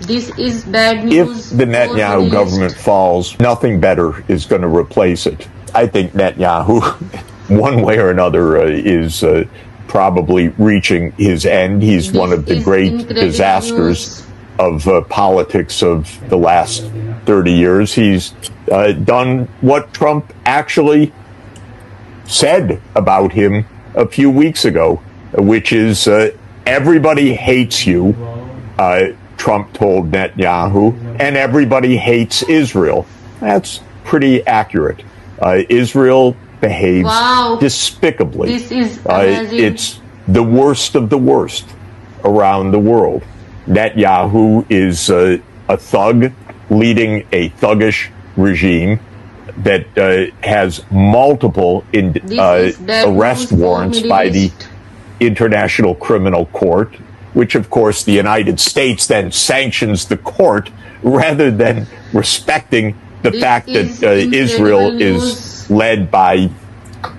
This is bad If news. the Netanyahu government falls, nothing better is going to replace it. I think Netanyahu, one way or another, is probably reaching his end. He's one of the great disasters of politics of the last 30 years. He's done what Trump actually said about him a few weeks ago, which is everybody hates you, Trump told Netanyahu, and everybody hates Israel. That's pretty accurate. Israel behaves despicably. This is amazing. It's the worst of the worst around the world. Netanyahu is a thug leading a thuggish regime that has multiple arrest warrants by the International Criminal Court, which, of course, the United States then sanctions the court rather than respecting the fact that Israel is led by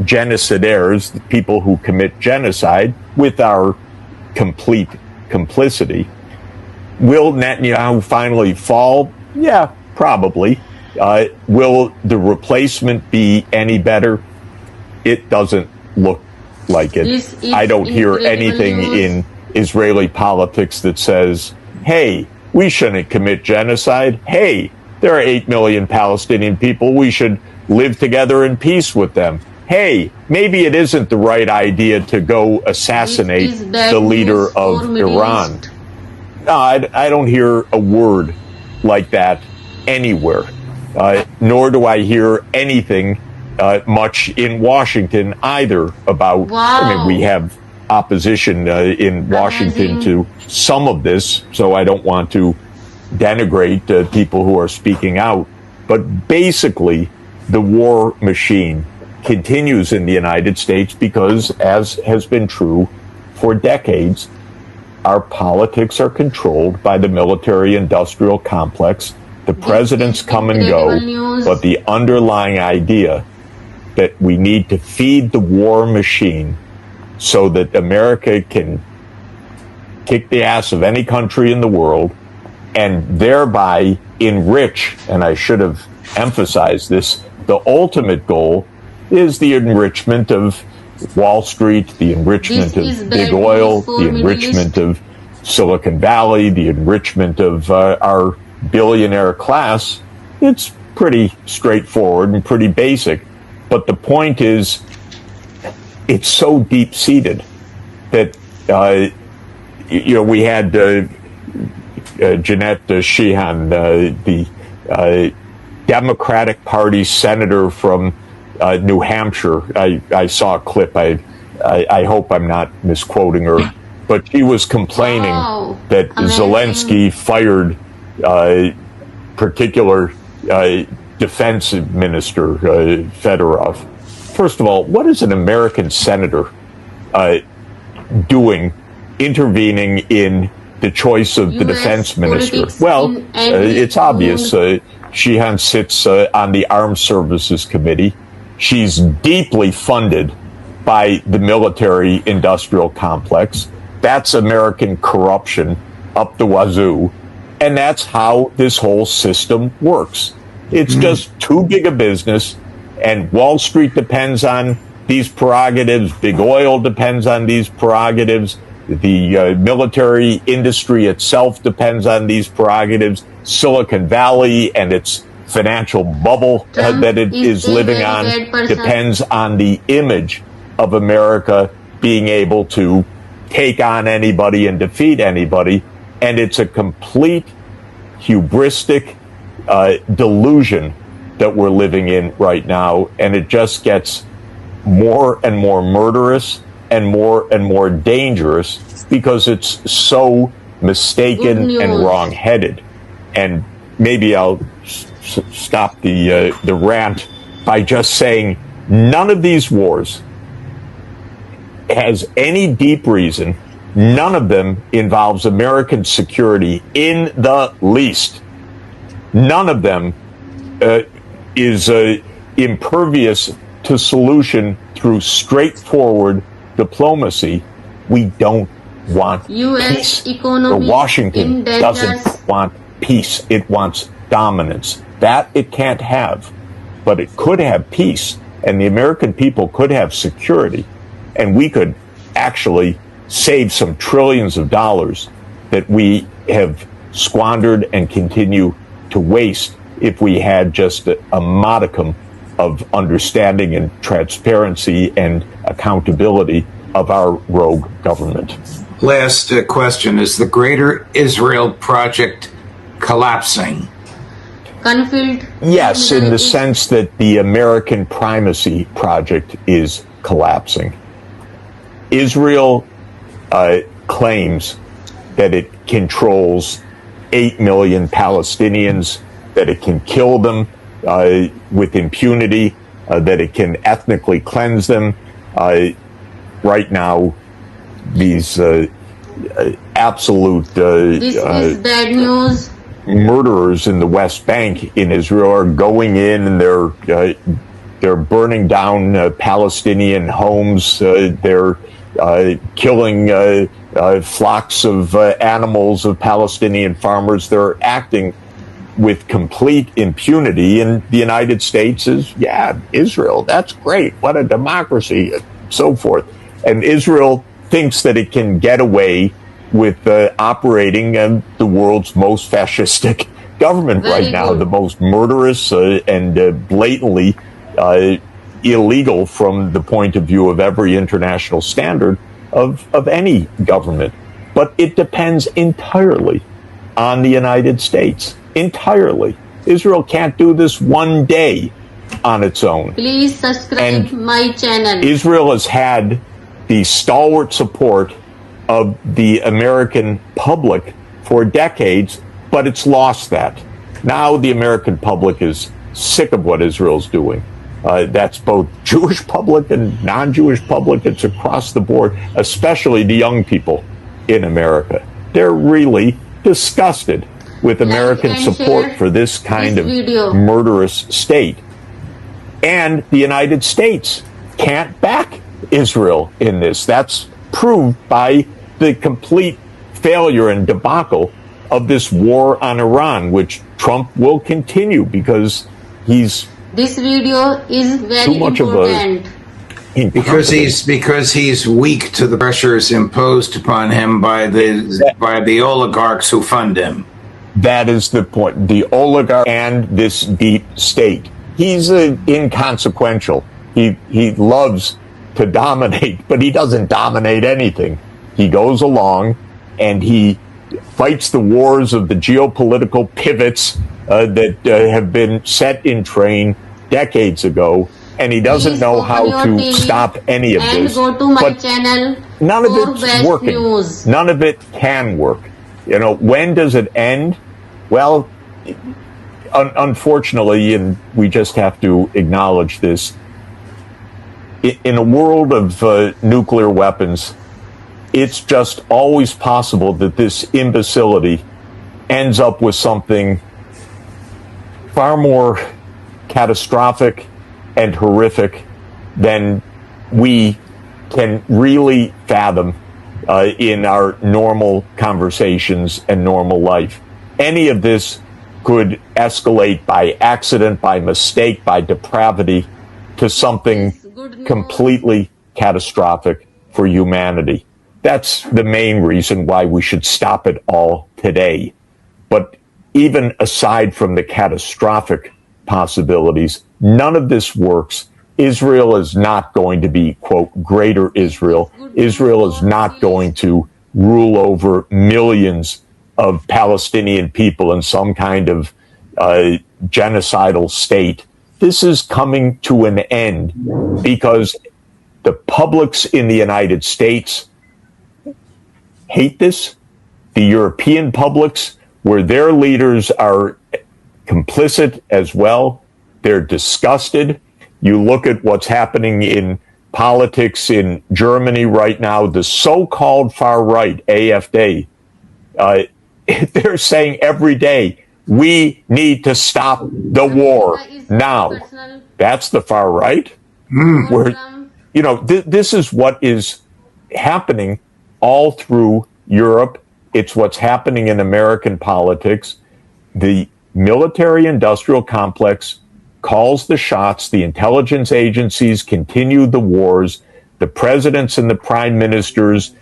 genocidaires, the people who commit genocide, with our complete complicity. Will Netanyahu finally fall? Yeah, probably. Will the replacement be any better? It doesn't look like it. I don't hear anything in Israeli politics that says, hey, we shouldn't commit genocide. Hey, there are 8 million Palestinian people. We should live together in peace with them. Hey, maybe it isn't the right idea to go assassinate the leader of Iran. No, I don't hear a word like that anywhere, nor do I hear anything much in Washington either about, I mean, we have opposition in Washington to some of this, so I don't want to denigrate people who are speaking out. But basically, the war machine continues in the United States because, as has been true for decades, our politics are controlled by the military-industrial complex. The presidents come and go, but the underlying idea that we need to feed the war machine so that America can kick the ass of any country in the world and thereby enrich, and I should have emphasized this, the ultimate goal is the enrichment of Wall Street, the enrichment of big oil, the enrichment of Silicon Valley, the enrichment of our billionaire class. It's pretty straightforward and pretty basic. But the point is, it's so deep-seated that, we had Jeanette Sheehan, the Democratic Party senator from New Hampshire. I saw a clip. I hope I'm not misquoting her, but she was complaining that Zelensky fired particular defense minister, Fedorov. First of all, what is an American senator doing, intervening in the choice of the defense minister? Well, it's obvious. Sheehan sits on the Armed Services Committee. She's deeply funded by the military-industrial complex. That's American corruption up the wazoo. And that's how this whole system works. It's just too big a business, and Wall Street depends on these prerogatives. Big oil depends on these prerogatives. The military industry itself depends on these prerogatives. Silicon Valley and its financial bubble that it is living on depends on the image of America being able to take on anybody and defeat anybody. And it's a complete hubristic delusion that we're living in right now. And it just gets more and more murderous and more dangerous because it's so mistaken and wrong-headed. And maybe I'll stop the rant by just saying none of these wars has any deep reason. None of them involves American security in the least. None of them is impervious to solution through straightforward diplomacy. We don't want US peace. The economy Washington in dangers. doesn't want peace. It wants dominance. That it can't have. But it could have peace, and the American people could have security, and we could actually save some trillions of dollars that we have squandered and continue to waste if we had just a modicum of understanding and transparency and accountability of our rogue government. Last question. Is the Greater Israel Project collapsing? Conflict. Yes, in the sense that the American primacy project is collapsing. Israel claims that it controls 8 million Palestinians, that it can kill them with impunity, that it can ethnically cleanse them. Right now, these absolute This is bad news. murderers in the West Bank in Israel are going in and they're burning down Palestinian homes. They're killing flocks of animals of Palestinian farmers. They're acting with complete impunity. And the United States is, Israel, that's great. What a democracy, and so forth. And Israel thinks that it can get away with operating the world's most fascistic government right now, the most murderous and blatantly illegal from the point of view of every international standard of any government. But it depends entirely on the United States. Entirely. Israel can't do this one day on its own. Please subscribe my channel. Israel has had the stalwart support of the American public for decades, but it's lost that. Now the American public is sick of what Israel's doing. That's both Jewish public and non-Jewish public. It's across the board, especially the young people in America. They're really disgusted with American support for this kind of murderous state. And the United States can't back Israel in this. That's proved by the complete failure and debacle of this war on Iran, which Trump will continue because he's This video is very too much important. Because he's weak to the pressures imposed upon him by the oligarchs who fund him. That is the point. The oligarch and this deep state. He's inconsequential. He loves to dominate, but he doesn't dominate anything. He goes along and he fights the wars of the geopolitical pivots that have been set in train decades ago, and he doesn't know how to stop any of this. Go to my but channel none of for it's best working. news. None of it can work. You know, when does it end? Well, unfortunately, and we just have to acknowledge this, in a world of nuclear weapons, it's just always possible that this imbecility ends up with something far more catastrophic and horrific than we can really fathom in our normal conversations and normal life. Any of this could escalate by accident, by mistake, by depravity to something completely catastrophic for humanity. That's the main reason why we should stop it all today. But even aside from the catastrophic possibilities, none of this works. Israel is not going to be, quote, Greater Israel. Israel is not going to rule over millions of Palestinian people in some kind of genocidal state. This is coming to an end because the publics in the United States hate this. The European publics, where their leaders are complicit as well, they're disgusted. You look at what's happening in politics in Germany right now, the so-called far right, AfD, they're saying every day, we need to stop the war now. That's the far right. Where, you know, this is what is happening all through Europe. It's what's happening in American politics. The military-industrial complex calls the shots. The intelligence agencies continue the wars. The presidents and the prime ministers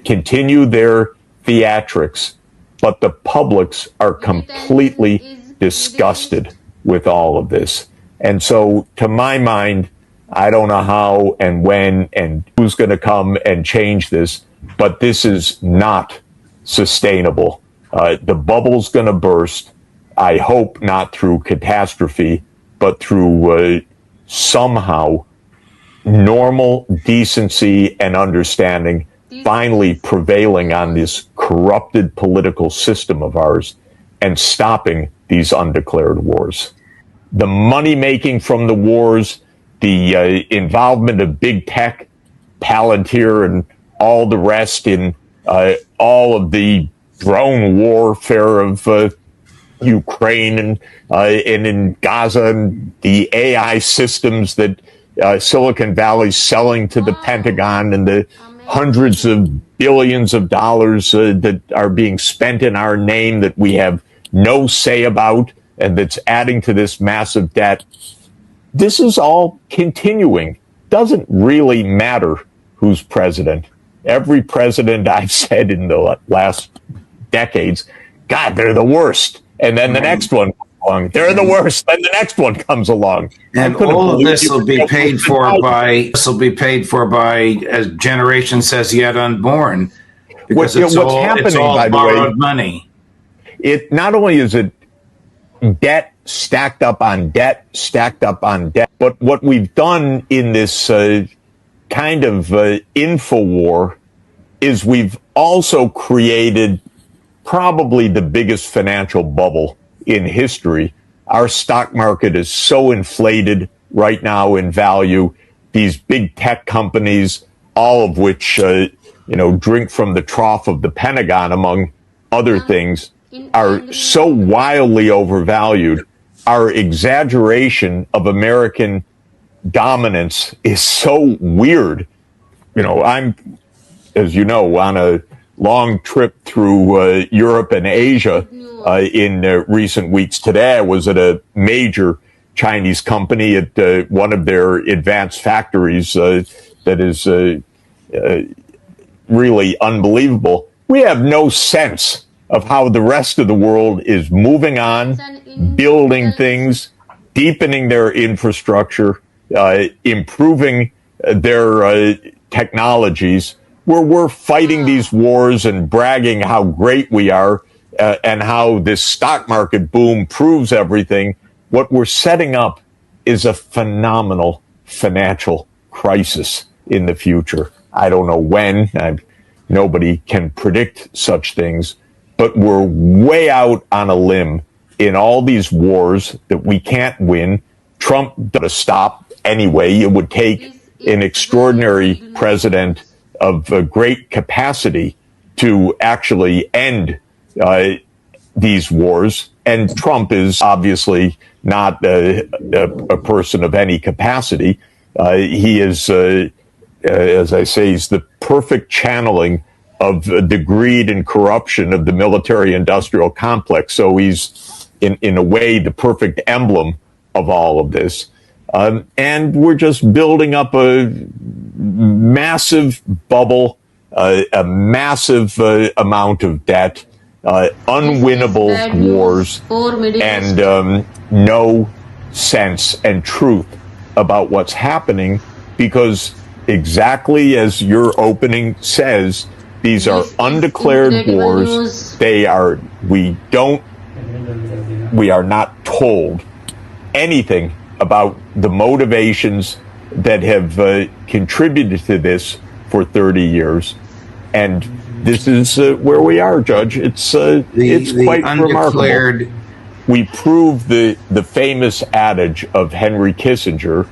continue their theatrics. But the publics are completely disgusted with all of this. And so, to my mind, I don't know how and when and who's going to come and change this, but this is not sustainable. The bubble's going to burst. I hope not through catastrophe, but through somehow normal decency and understanding finally prevailing on this corrupted political system of ours and stopping these undeclared wars. The money making from the wars, the involvement of big tech, Palantir, and all the rest in all of the drone warfare of Ukraine and in Gaza, and the AI systems that Silicon Valley's selling to the Pentagon, and the hundreds of billions of dollars that are being spent in our name that we have no say about, and that's adding to this massive debt. This is all continuing. Doesn't really matter who's president. Every president I've said in the last decades, God, they're the worst. And then the next one comes along. They're the worst. Then the next one comes along. And all of this will be paid for by as generations as yet unborn. Because it's all by borrowed the way, money. It not only is it debt stacked up on debt, stacked up on debt, but what we've done in this kind of info war is we've also created probably the biggest financial bubble in history. Our stock market is so inflated right now in value. These big tech companies, all of which, drink from the trough of the Pentagon, among other things, are so wildly overvalued. Our exaggeration of American dominance is so weird. I'm, as you know, on a long trip through Europe and Asia in recent weeks. Today I was at a major Chinese company at one of their advanced factories that is really unbelievable. We have no sense of how the rest of the world is moving on, building things, deepening their infrastructure, improving their technologies, where we're fighting these wars and bragging how great we are and how this stock market boom proves everything. What we're setting up is a phenomenal financial crisis in the future. I don't know when. Nobody can predict such things, but we're way out on a limb in all these wars that we can't win. Trump does stop anyway. It would take an extraordinary president of great capacity to actually end these wars. And Trump is obviously not a person of any capacity. He is, as I say, he's the perfect channeling of the greed and corruption of the military-industrial complex. So he's, in a way, the perfect emblem of all of this. And we're just building up a massive bubble, a massive amount of debt, unwinnable wars, and no sense and truth about what's happening, because exactly as your opening says, these are undeclared wars. We are not told anything about the motivations that have contributed to this for 30 years. And this is where we are, Judge. It's quite remarkable. We prove the famous adage of Henry Kissinger,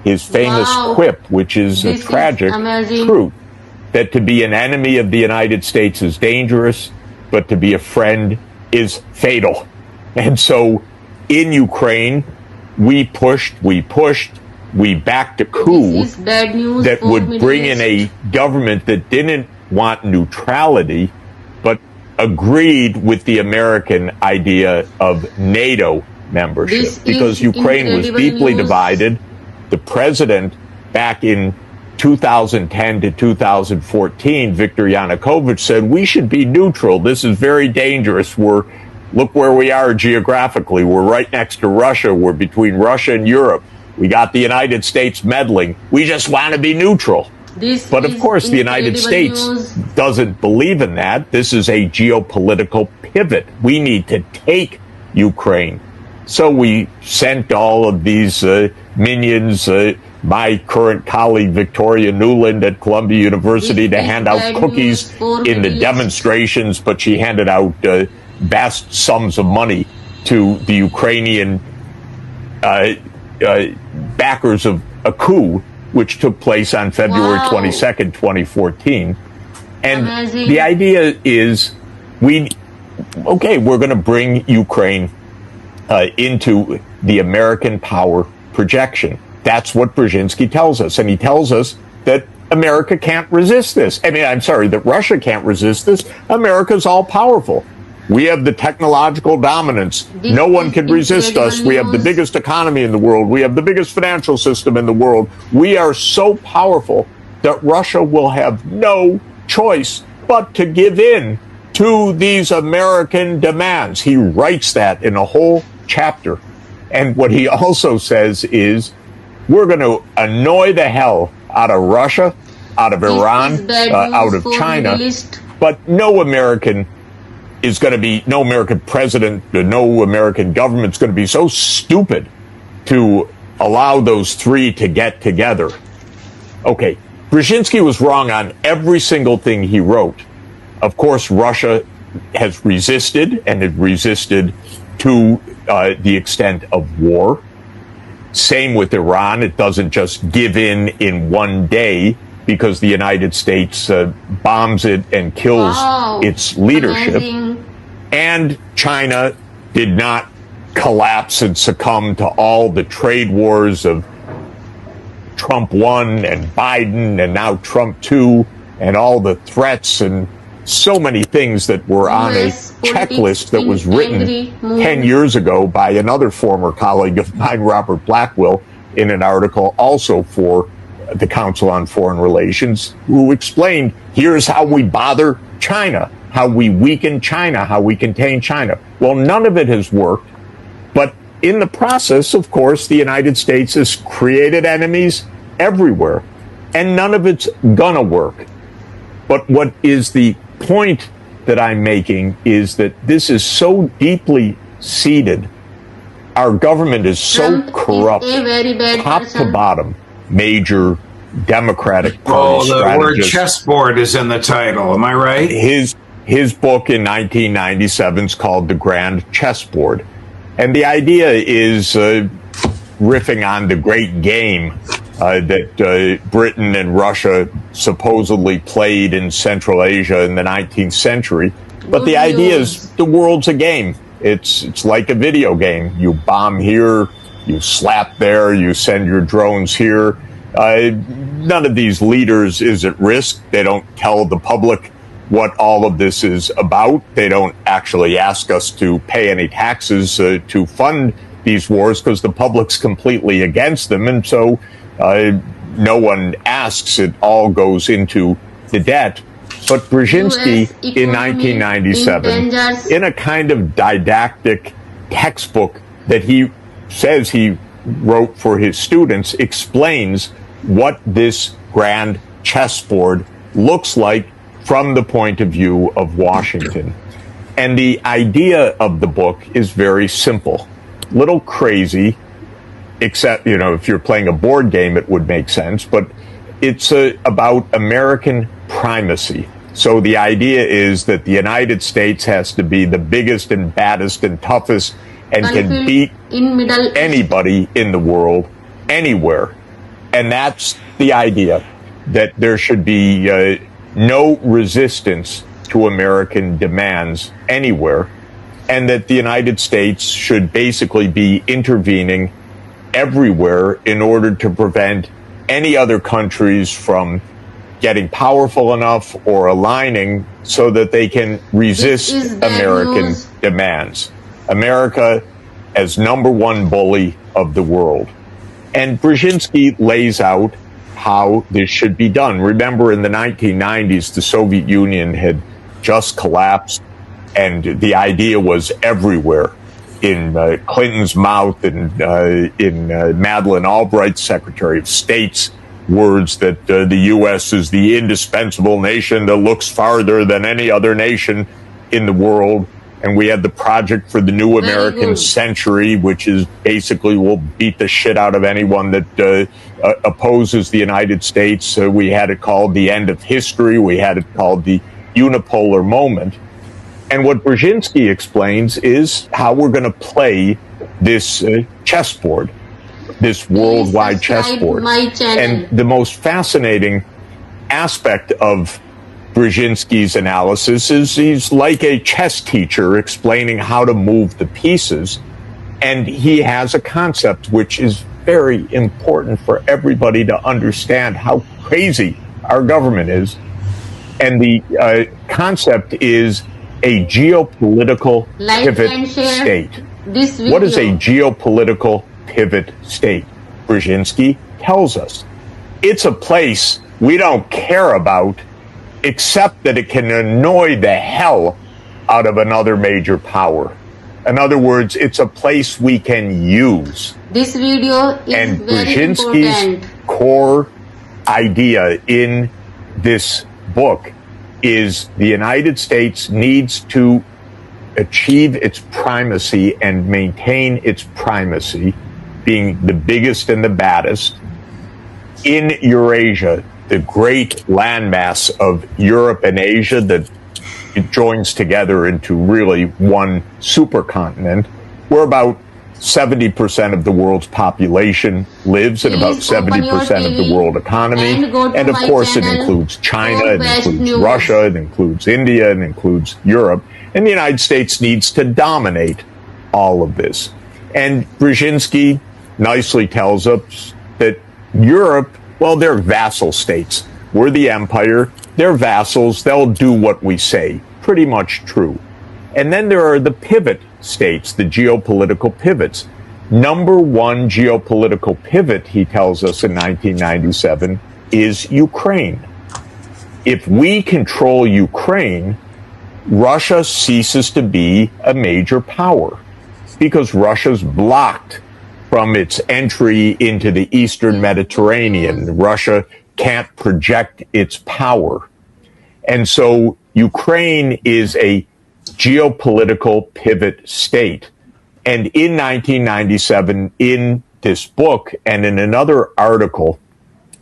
his famous quip, which is a tragic truth, that to be an enemy of the United States is dangerous, but to be a friend is fatal. And so in Ukraine, we backed a coup that would bring in a government that didn't want neutrality, but agreed with the American idea of NATO membership because Ukraine was deeply divided. The president back in 2010 to 2014, Viktor Yanukovych, said we should be neutral. This is very dangerous. Look where we are geographically. We're right next to Russia. We're between Russia and Europe. We got the United States meddling. We just want to be neutral. But of course, the United States doesn't believe in that. This is a geopolitical pivot. We need to take Ukraine. So we sent all of these minions, my current colleague Victoria Newland at Columbia University, to hand out cookies in the demonstrations, but she handed out vast sums of money to the Ukrainian backers of a coup, which took place on February 22nd, 2014. And the idea is we're going to bring Ukraine into the American power projection. That's what Brzezinski tells us. And he tells us that America can't resist this. That Russia can't resist this. America's all powerful. We have the technological dominance. No one can resist us. We have the biggest economy in the world. We have the biggest financial system in the world. We are so powerful that Russia will have no choice but to give in to these American demands. He writes that in a whole chapter. And what he also says is, we're going to annoy the hell out of Russia, out of Iran, out of China, but no American president, no American government's going to be so stupid to allow those three to get together. Okay, Brzezinski was wrong on every single thing he wrote. Of course, Russia has resisted, and it resisted to the extent of war. Same with Iran. It doesn't just give in one day because the United States bombs it and kills its leadership. Amazing. And China did not collapse and succumb to all the trade wars of Trump 1 and Biden and now Trump 2 and all the threats and so many things that were on a checklist that was written 10 years ago by another former colleague of mine, Robert Blackwell, in an article also for the Council on Foreign Relations, who explained, here's how we bother China, how we weaken China, how we contain China. Well, none of it has worked. But in the process, of course, the United States has created enemies everywhere, and none of it's gonna work. But what is the point that I'm making is that this is so deeply seated. Our government is so corrupt, top to bottom, major Democratic Party strategist. The word chessboard is in the title. Am I right? His book in 1997 is called The Grand Chessboard. And the idea is riffing on the great game that Britain and Russia supposedly played in Central Asia in the 19th century. But the idea is the world's a game. It's like a video game. You bomb here, you slap there, you send your drones here. None of these leaders is at risk. They don't tell the public what all of this is about. They don't actually ask us to pay any taxes to fund these wars because the public's completely against them. And so no one asks. It all goes into the debt. But Brzezinski in 1997, in a kind of didactic textbook that he says he wrote for his students, explains what this grand chessboard looks like from the point of view of Washington. And the idea of the book is very simple. Little crazy, except, if you're playing a board game, it would make sense, but it's about American primacy. So the idea is that the United States has to be the biggest and baddest and toughest and can beat anybody in the world, anywhere. And that's the idea, that there should be no resistance to American demands anywhere, and that the United States should basically be intervening everywhere in order to prevent any other countries from getting powerful enough or aligning so that they can resist American demands. America as number one bully of the world. And Brzezinski lays out how this should be done. Remember, in the 1990s, the Soviet Union had just collapsed, and the idea was everywhere, in Clinton's mouth and in Madeleine Albright's Secretary of State's words, that the U.S. is the indispensable nation that looks farther than any other nation in the world. And we had the Project for the New American Century, which is basically will beat the shit out of anyone that opposes the United States. We had it called the end of history. We had it called the unipolar moment. And what Brzezinski explains is how we're going to play this chessboard, this worldwide chessboard. And the most fascinating aspect of Brzezinski's analysis is he's like a chess teacher explaining how to move the pieces. And he has a concept which is very important for everybody to understand how crazy our government is. And the concept is a geopolitical pivot state. What is a geopolitical pivot state? Brzezinski tells us it's a place we don't care about, except that it can annoy the hell out of another major power. In other words, it's a place we can use. This video is and very Brzezinski's important. Core idea in this book is the United States needs to achieve its primacy and maintain its primacy, being the biggest and the baddest, in Eurasia, the great landmass of Europe and Asia that it joins together into really one supercontinent, where about 70% of the world's population lives and about 70% of the world economy. And of course, it includes China, it includes Russia, it includes India, it includes Europe. And the United States needs to dominate all of this. And Brzezinski nicely tells us that Europe, well, they're vassal states. We're the empire. They're vassals. They'll do what we say. Pretty much true. And then there are the pivot states, the geopolitical pivots. Number one geopolitical pivot, he tells us in 1997, is Ukraine. If we control Ukraine, Russia ceases to be a major power because Russia's blocked from its entry into the Eastern Mediterranean. Russia can't project its power. And so Ukraine is a geopolitical pivot state. And in 1997, in this book and in another article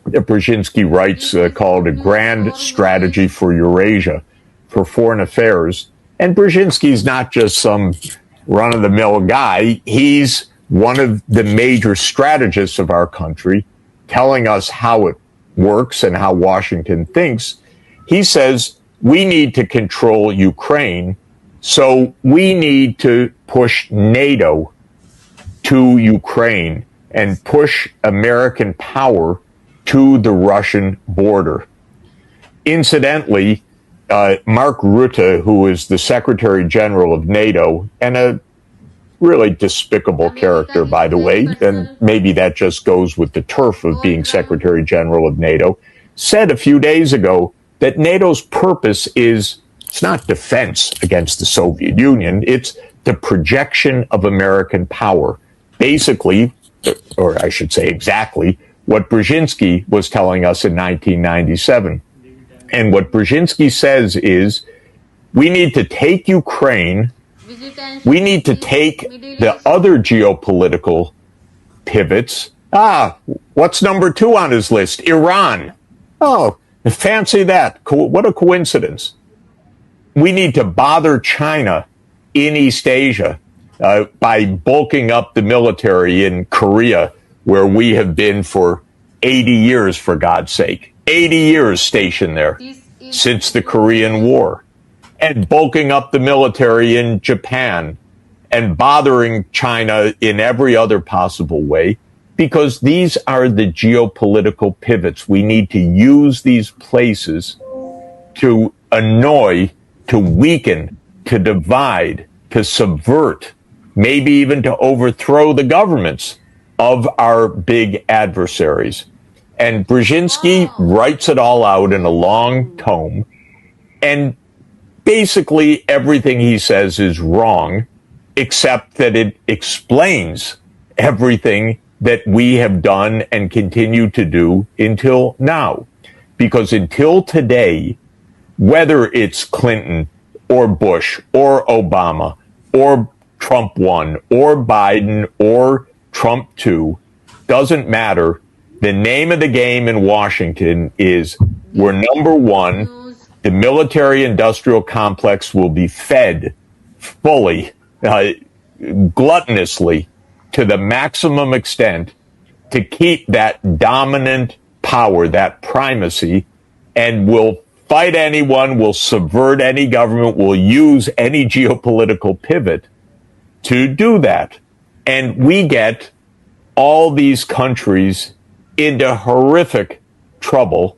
that Brzezinski writes called A Grand Strategy for Eurasia for Foreign Affairs, and Brzezinski's not just some run-of-the-mill guy, he's one of the major strategists of our country, telling us how it works and how Washington thinks. He says we need to control Ukraine, so we need to push NATO to Ukraine and push American power to the Russian border. Incidentally, Mark Rutte, who is the Secretary General of NATO, and a really despicable character, by the way, and maybe that just goes with the turf of being Secretary General of NATO, said a few days ago that NATO's purpose is, it's not defense against the Soviet Union, it's the projection of American power. Basically, or I should say exactly, what Brzezinski was telling us in 1997. And what Brzezinski says is, we need to take Ukraine, we need to take the other geopolitical pivots. What's number 2 on his list? Iran. Oh, fancy that. What a coincidence. We need to bother China in East Asia by bulking up the military in Korea, where we have been for 80 years, for God's sake. 80 years stationed there since the Korean War. And bulking up the military in Japan and bothering China in every other possible way. because these are the geopolitical pivots. We need to use these places to annoy, to weaken, to divide, to subvert, maybe even to overthrow the governments of our big adversaries. And Brzezinski writes it all out in a long tome, and basically everything he says is wrong, except that it explains everything that we have done and continue to do until now. Because until today, whether it's Clinton or Bush or Obama or Trump 1 or Biden or Trump 2, doesn't matter. The name of the game in Washington is we're number one. The military-industrial complex will be fed fully, gluttonously, to the maximum extent to keep that dominant power, that primacy, and will fight anyone, will subvert any government, will use any geopolitical pivot to do that. And we get all these countries into horrific trouble